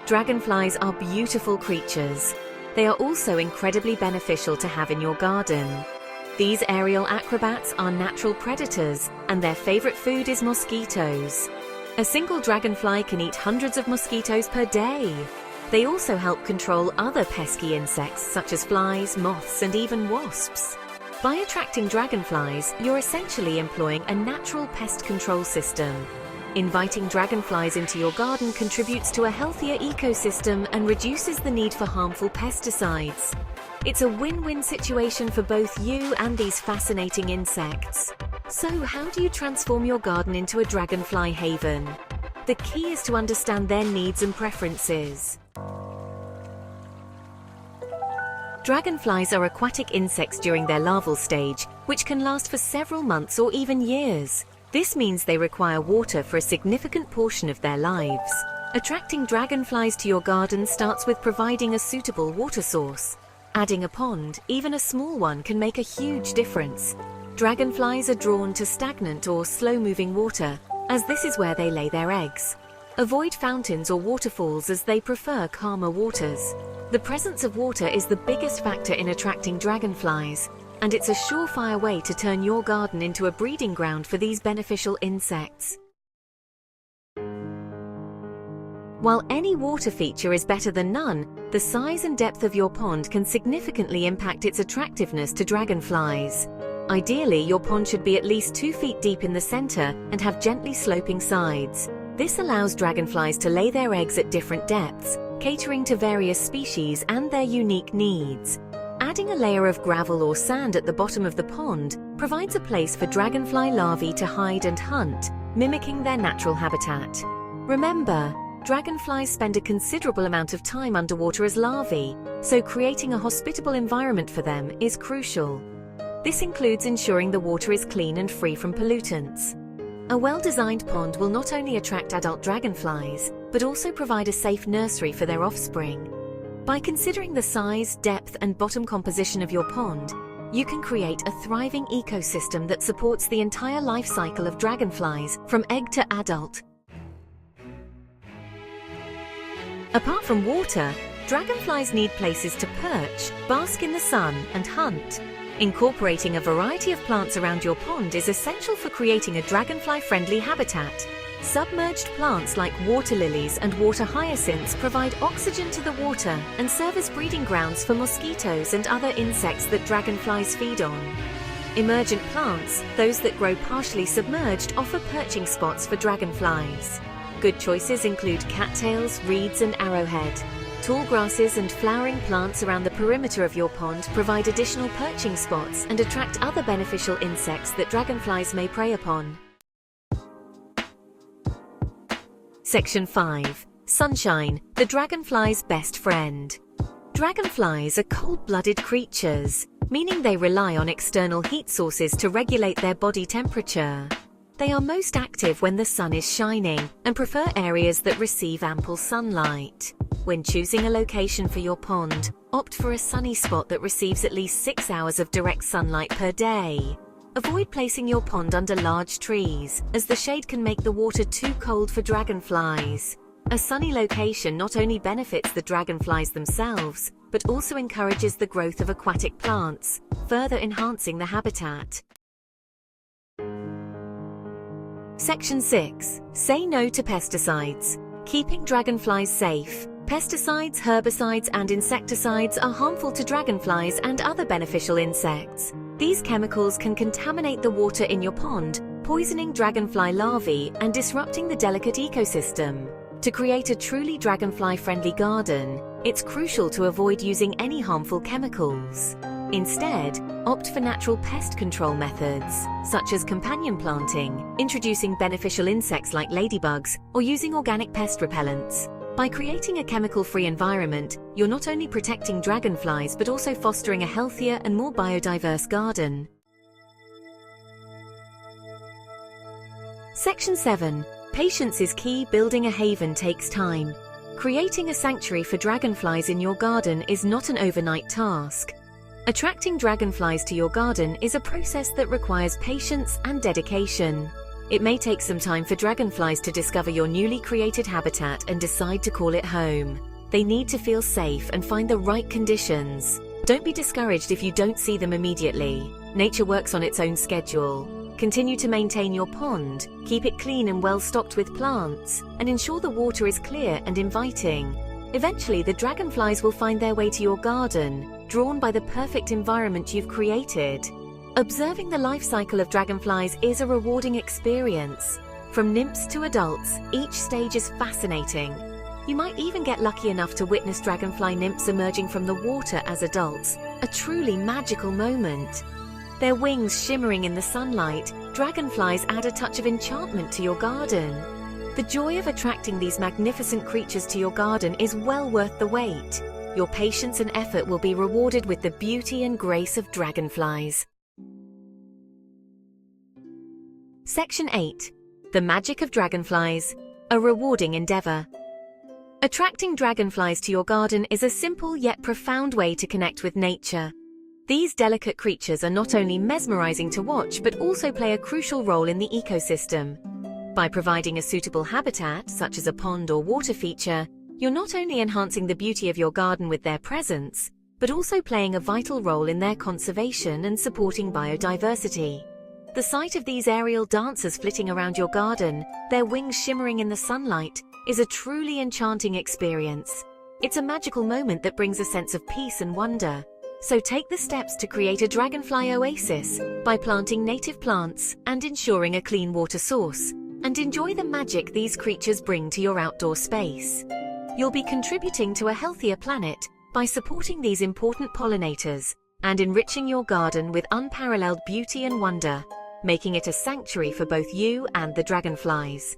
Dragonflies are beautiful creatures. They are also incredibly beneficial to have in your garden. These aerial acrobats are natural predators, and their favorite food is mosquitoes. A single dragonfly can eat hundreds of mosquitoes per day. They also help control other pesky insects such as flies, moths, and even wasps. By attracting dragonflies, you're essentially employing a natural pest control system. Inviting dragonflies into your garden contributes to a healthier ecosystem and reduces the need for harmful pesticides. It's a win-win situation for both you and these fascinating insects. So, how do you transform your garden into a dragonfly haven? The key is to understand their needs and preferences. Dragonflies are aquatic insects during their larval stage, which can last for several months or even years. This means they require water for a significant portion of their lives. Attracting dragonflies to your garden starts with providing a suitable water source. Adding a pond, even a small one, can make a huge difference. Dragonflies are drawn to stagnant or slow-moving water, as this is where they lay their eggs. Avoid fountains or waterfalls as they prefer calmer waters. The presence of water is the biggest factor in attracting dragonflies, and it's a surefire way to turn your garden into a breeding ground for these beneficial insects. While any water feature is better than none, the size and depth of your pond can significantly impact its attractiveness to dragonflies. Ideally, your pond should be at least 2 feet deep in the center and have gently sloping sides. This allows dragonflies to lay their eggs at different depths, catering to various species and their unique needs. Adding a layer of gravel or sand at the bottom of the pond provides a place for dragonfly larvae to hide and hunt, mimicking their natural habitat. Remember, dragonflies spend a considerable amount of time underwater as larvae, so creating a hospitable environment for them is crucial. This includes ensuring the water is clean and free from pollutants. A well-designed pond will not only attract adult dragonflies, but also provide a safe nursery for their offspring. By considering the size, depth, and bottom composition of your pond, you can create a thriving ecosystem that supports the entire life cycle of dragonflies, from egg to adult. Apart from water, dragonflies need places to perch, bask in the sun, and hunt. Incorporating a variety of plants around your pond is essential for creating a dragonfly-friendly habitat. Submerged plants like water lilies and water hyacinths provide oxygen to the water and serve as breeding grounds for mosquitoes and other insects that dragonflies feed on. Emergent plants, those that grow partially submerged, offer perching spots for dragonflies. Good choices include cattails, reeds, and arrowhead. Tall grasses and flowering plants around the perimeter of your pond provide additional perching spots and attract other beneficial insects that dragonflies may prey upon. Section 5. Sunshine, the dragonfly's best friend. Dragonflies are cold-blooded creatures, meaning they rely on external heat sources to regulate their body temperature. They are most active when the sun is shining and prefer areas that receive ample sunlight. When choosing a location for your pond, opt for a sunny spot that receives at least 6 hours of direct sunlight per day. Avoid placing your pond under large trees, as the shade can make the water too cold for dragonflies. A sunny location not only benefits the dragonflies themselves, but also encourages the growth of aquatic plants, further enhancing the habitat. Section 6. Say no to pesticides. Keeping dragonflies safe. Pesticides, herbicides, and insecticides are harmful to dragonflies and other beneficial insects. These chemicals can contaminate the water in your pond, poisoning dragonfly larvae and disrupting the delicate ecosystem. To create a truly dragonfly-friendly garden, it's crucial to avoid using any harmful chemicals. Instead, opt for natural pest control methods, such as companion planting, introducing beneficial insects like ladybugs, or using organic pest repellents. By creating a chemical-free environment, you're not only protecting dragonflies but also fostering a healthier and more biodiverse garden. Section 7. Patience is key. Building a haven takes time. Creating a sanctuary for dragonflies in your garden is not an overnight task. Attracting dragonflies to your garden is a process that requires patience and dedication. It may take some time for dragonflies to discover your newly created habitat and decide to call it home. They need to feel safe and find the right conditions. Don't be discouraged if you don't see them immediately. Nature works on its own schedule. Continue to maintain your pond, keep it clean and well stocked with plants, and ensure the water is clear and inviting. Eventually, the dragonflies will find their way to your garden, drawn by the perfect environment you've created. Observing the life cycle of dragonflies is a rewarding experience. From nymphs to adults, each stage is fascinating. You might even get lucky enough to witness dragonfly nymphs emerging from the water as adults, a truly magical moment. Their wings shimmering in the sunlight, dragonflies add a touch of enchantment to your garden. The joy of attracting these magnificent creatures to your garden is well worth the wait. Your patience and effort will be rewarded with the beauty and grace of dragonflies. Section 8. The Magic of Dragonflies, a rewarding endeavor. Attracting dragonflies to your garden is a simple yet profound way to connect with nature. These delicate creatures are not only mesmerizing to watch but also play a crucial role in the ecosystem. By providing a suitable habitat, such as a pond or water feature, you're not only enhancing the beauty of your garden with their presence, but also playing a vital role in their conservation and supporting biodiversity. The sight of these aerial dancers flitting around your garden, their wings shimmering in the sunlight, is a truly enchanting experience. It's a magical moment that brings a sense of peace and wonder. So take the steps to create a dragonfly oasis by planting native plants and ensuring a clean water source, and enjoy the magic these creatures bring to your outdoor space. You'll be contributing to a healthier planet by supporting these important pollinators and enriching your garden with unparalleled beauty and wonder, making it a sanctuary for both you and the dragonflies.